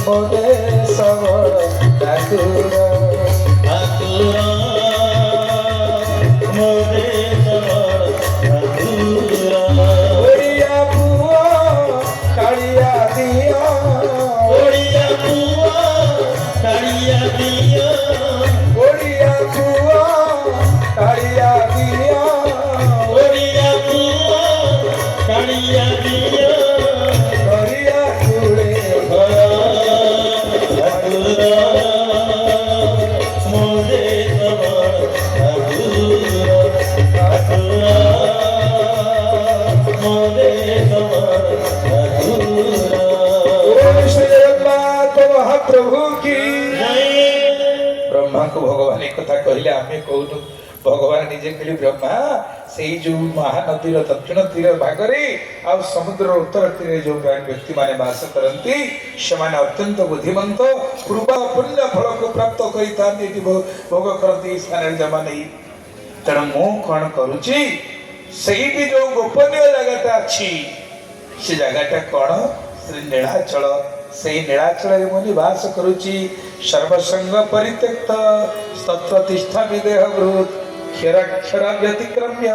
मोरे सबड़ ठाकुर ओडिया पुआ कालिया दिया ओडिया पुआ कालिया दिया गरिया चूड़े ओम श्री जगन्नाथ महाप्रभु की ब्रह्मा को भगवान एक कथा कहले आमे कहूनु भगवान निजे कहले ब्रह्मा से जो महानदी दक्षिण तीर भागरे आ समुद्र उत्तर तीर जो व्यक्ति माने वास करती से अत्यंत बुद्धिमंत पूर्व पुण्य फल को प्राप्त करी भोग करती स्थान जमा नहीं तेणु मु कौन करुची जो गोपनीय जगटा अच्छी से जगटा कौन श्री नीलाचल से नीलाचल मुनि वास करुची सर्वसंग परित्यक्त तत्प्रतिष्ठा विदेह भूत क्षराक्षर व्यतिक्रम्य